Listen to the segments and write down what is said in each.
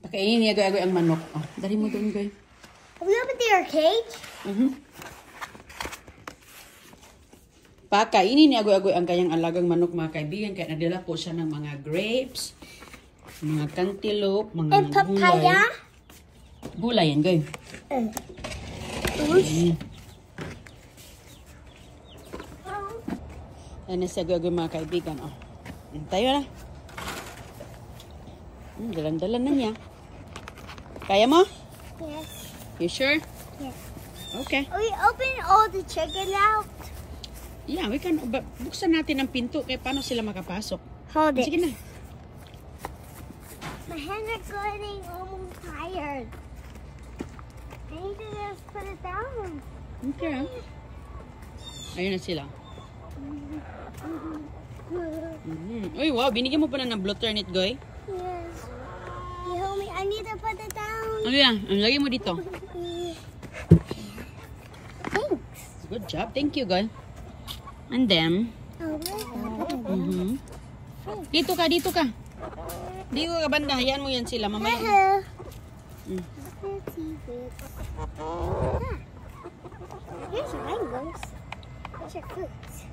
Pakainin niya agoy-agoy ang manok. Oh, dari mo doon, goy. Have we opened their cage? Pakainin niya agoy-agoy ang kanyang alagang manok, mga kaibigan. Kaya nadala po siya ng mga grapes, mga cantaloupe, mga And papaya? Gulay yan, goy. Yan na siya agoy-agoy, mga kaibigan. Oh. Yan tayo na. Dalan-dalan na niya. Kaya mo? Yes. You sure? Yes. Okay. We open all the chicken out. Yeah, we can. Buksan natin ang pinto. Kaya paano sila makapasok? Hold it. Sige na. My hands are getting almost tired. I need to just put it down. Okay. Ayun na sila. Uy, wow. Binigyan mo pa na ng blue turnip, Goy. Yes. You help me. I need to put it down. Ano yan? Ang lagay mo dito. Thanks. Good job. Thank you, Goy. And then, dito ka, dito ka. Dito ka banda. Hayaan mo yan sila. Mamaya. Here's your mangoes. Here's your fruits.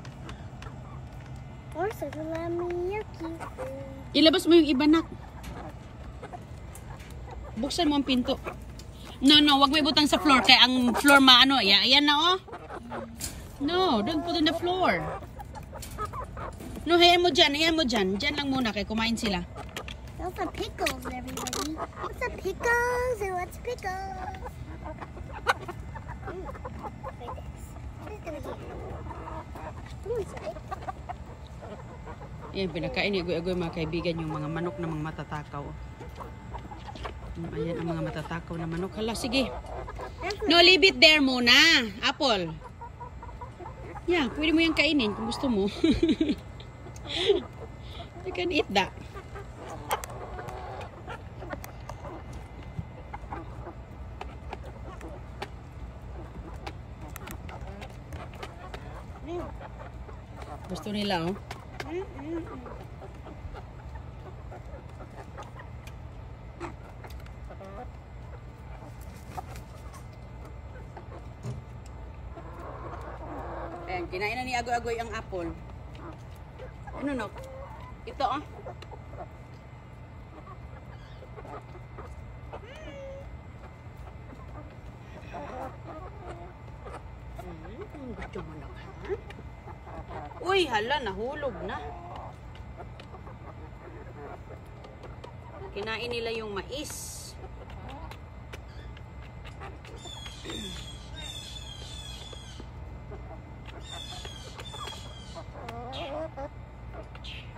Or salami yuki. Ilabas mo yung iba, nak. Buksan mo ang pinto. No, wag mo ibutang sa floor. Kaya ang floor maano. Ayan na, oh. No, don't put on the floor. No, hayaan mo dyan. Dyan lang muna kaya kumain sila. Those are pickles, everybody. What's a pickles and what's pickles? Like this. Let's do it here. Sorry. Ayan, pinakain ni Agoy-Agoy, mga kaibigan, yung mga manok na mga matatakaw. Ayan ang mga matatakaw na manok. Hala, sige. No, leave it there muna. Apple. Yeah, pwede mo yung kainin kung gusto mo. You can eat that. Gusto nila, oh. Ayan, kinain na ni Agoy-Agoy ang apple. Ano, no? Ito, oh. Gusto mo na, ha? Uy, hala, nahulog na. Kinain nila yung mais.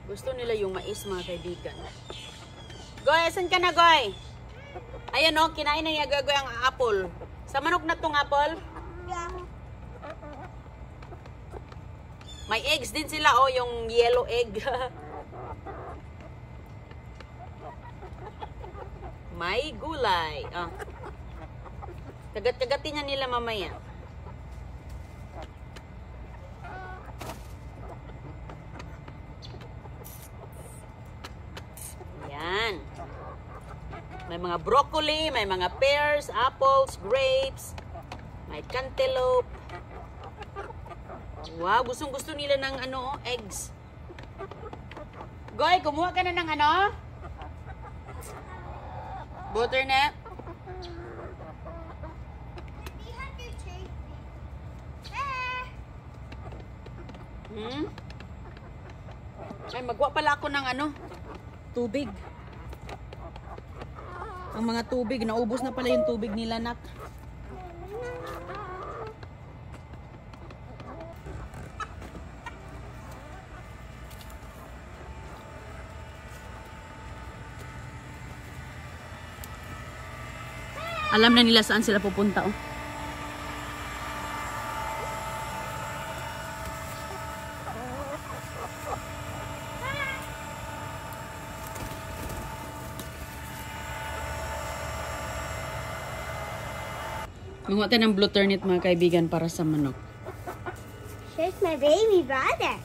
Gusto nila yung mais, mga kaibigan. Goy, asan ka na, Goy? Ayan, oh, kinain na niya Goy ang apple. Sa manok na tong apple? May eggs din sila, oh, yung yellow egg. May gulay. Oh. Kagat-kagatin niya nila mamaya. Yan. May mga broccoli, may mga pears, apples, grapes, may cantaloupe. Wow, gustong-gusto nila ng ano, eggs. Goy, kumuha ka na ng ano? Butternut. Ay, magwa pala ako ng ano? Tubig. Ang mga tubig, naubos na pala yung tubig nila, nak. Alam na nila saan sila pupunta, oh. Manguha tayo ng blue turnip, mga kaibigan, para sa manok. Here's my baby brother.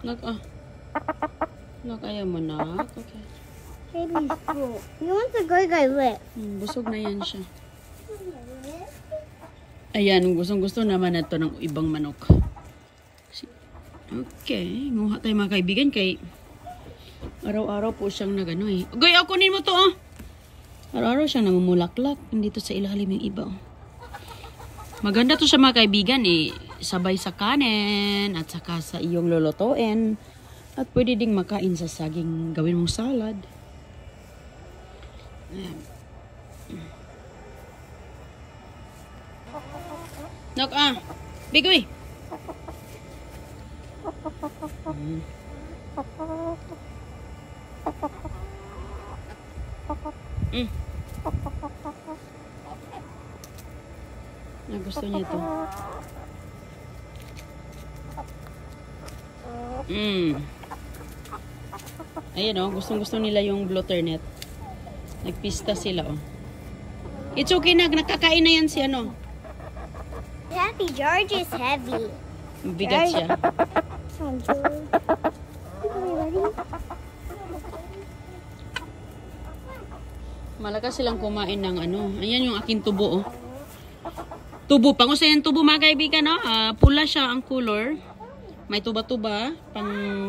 Look, oh. Nak, ayaw mo na. Okay. Baby's full. You want the goy-goy lip? Busog na yan siya. Ayan, gustong-gusto naman na ito ng ibang manok. Okay, nguha tayo mga kaibigan kay araw-araw po siyang nagano eh. Goy, kunin mo to oh. Araw-araw siyang namumulaklak. Nandito sa ilalim yung iba oh. Maganda to siya mga kaibigan eh. Sabay sa kanin at saka sa iyong lulutuin. At pwede ding makain sa saging gawin mong salad. Ayan. Nok Bigoy. Gusto niya ito. Ayan o, gustong-gusto nila yung blotter-net. Nagpista sila o. It's okay na, nakakain na yan si ano. Daddy, George is heavy. Bigat siya. Come on, George. Are you ready? Malakas silang kumain ng ano. Ayan yung aking tubo oh. Tubo, pangusa yan tubo mga kaibigan no? Pula siya ang color. May tuba-tuba,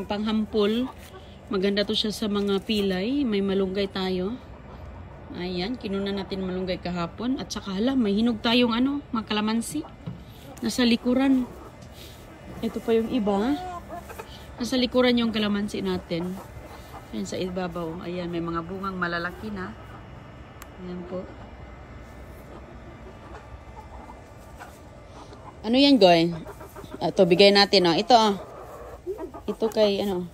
panghampol. Maganda to siya sa mga pilay. May malunggay tayo. Ayan, kinunan natin malunggay kahapon. At saka hala, may hinog tayong ano, mga kalamansi. Nasa likuran. Ito pa yung iba. Nasa likuran yung kalamansi natin. Ayan sa ibabaw. Ayan, may mga bungang malalaki na. Ayan po. Ano yan, Goy? Ito, bigay natin, oh. Ito, oh. Ito kay, ano.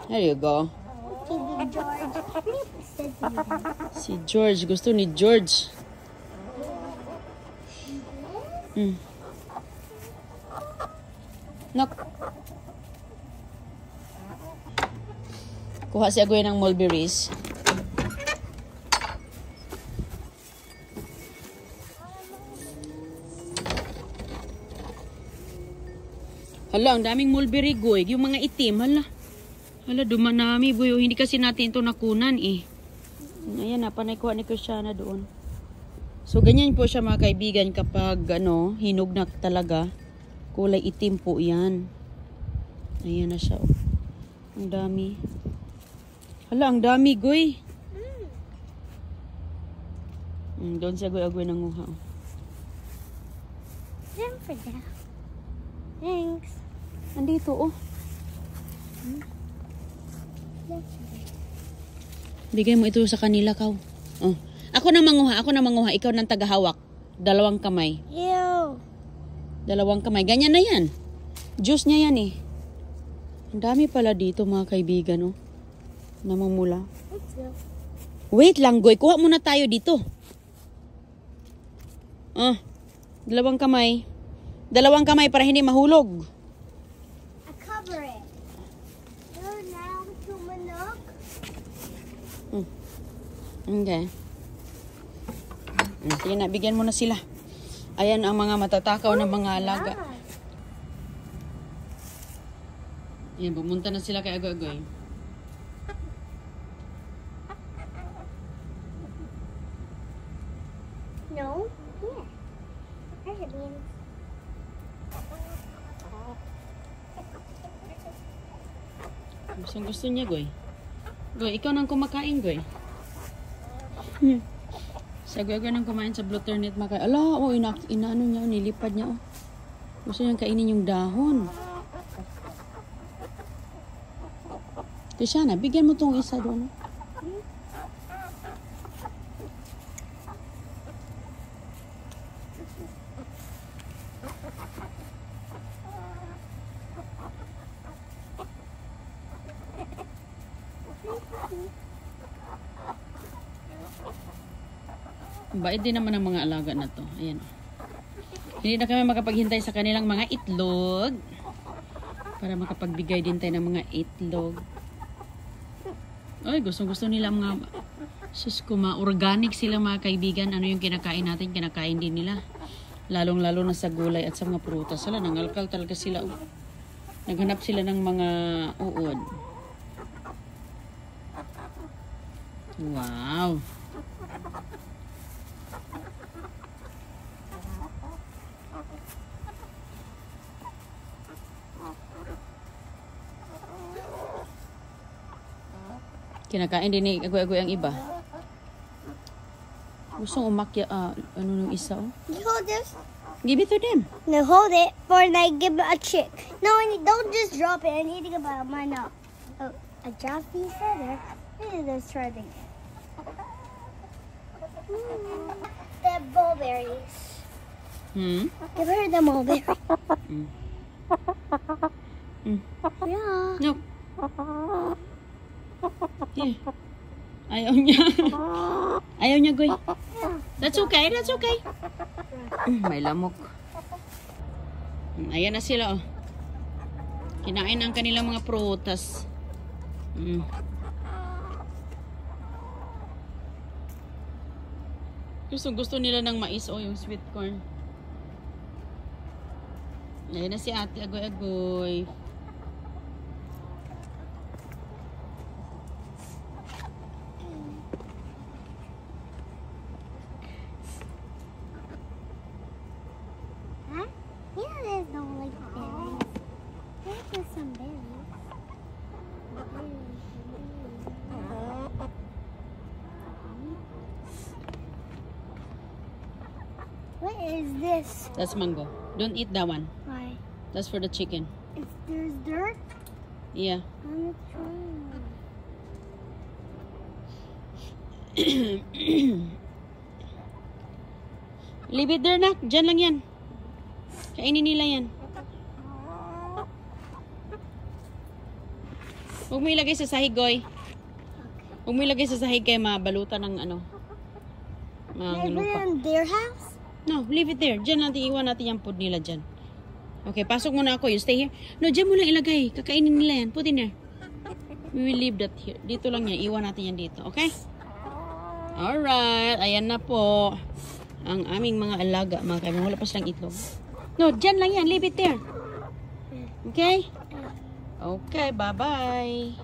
There you go. Si George. Gusto ni George. Nok. Kuha si Agoy ng mulberries. Hala, ang daming mulberry, Goy. Yung mga itim, hala. Hala, dumanami, boy. Hindi kasi natin ito nakunan, eh. Ayan na, panay kuha ni Christiana doon. So, ganyan po siya, mga kaibigan, kapag, ano, hinog na talaga. Kulay itim po yan. Ayan na siya, oh. Ang dami. Hala, ang dami, Goy. Doon siya, Goy-agoy nanguha, oh. Thanks. Andito, oh. Bigay mo ito sa kanila, Kaw. Oh. Ako na manguha. Ikaw nang tagahawak. 2 kamay. Ew. 2 kamay. Ganyan na yan. Juice niya yan, eh. Ang dami pala dito, mga kaibigan, oh. Namumula. Wait lang, Goy. Kuha muna tayo dito. 2 kamay. 2 kamay para hindi mahulog. I cover it. So now to manok. Okay. Sige na, bigyan mo na sila. Ayan ang mga matatakaw na mga alaga. Ayan, pumunta na sila kay Agoy-agoy. No? Yeah. There's a bean. Gusto niya, Goy. Goy, ikaw nang kumakain, Goy. Sa Goy nang kumain sa blotter-net makain. Ala, oh, inaano niya, nilipad niya, oh. Gusto niyang kainin yung dahon. Tishana, bigyan mo tong isa doon. Bait din naman ang mga alaga na to. Ayan. Hindi na kami makapaghintay sa kanilang mga itlog. Para makapagbigay din tayo ng mga itlog. Ay, gustong-gusto nila mga... Sus ko, organic sila mga kaibigan. Ano yung kinakain natin, kinakain din nila. Lalong-lalo na sa gulay at sa mga prutas. Sala, nangalkal talaga sila. Naghanap sila ng mga uod. Wow. Kinakain din ni agoy-agoy ang iba. Gustong umakya, ano nung isa, oh. You hold this? Give it to them. No, hold it for like give it a chick. No, don't just drop it. I need to give mine up. Oh, a drop piece there. This is this shredding. The mulberries. Give her the mulberry. Yeah. No. Here. Ayaw niya. Ayaw niya, Goy. That's okay, that's okay. May lamok. Ayan na sila, oh. Kinain ang kanilang mga prutas. Gusto nila ng mais, oh, yung sweet corn. Ayan na si ate, agoy-agoy. Don't like berries. There's some berries. What is this? That's mango. Don't eat that one. Why? That's for the chicken. There's dirt Yeah. on the tree. Leave it there, nak. Diyan lang yan. Kainin nila yan. Huwag mo ilagay sa sahig, Goy. Huwag mo ilagay sa sahig kaya mabalutan ng ano. Mga Maybe lupa. in their house? No, leave it there. Diyan natin, iwan natin yung food nila dyan. Okay, pasok muna ako. You stay here. No, dyan mo lang ilagay. Kakainin nila yan. Put in there. We will leave that here. Dito lang yan. Iwan natin yan dito. Okay? Alright. Ayan na po. Ang aming mga alaga. Mga kaibigan. Wala pa silang itlog. No, dyan lang yan. Leave it there. Okay? Okay, bye-bye.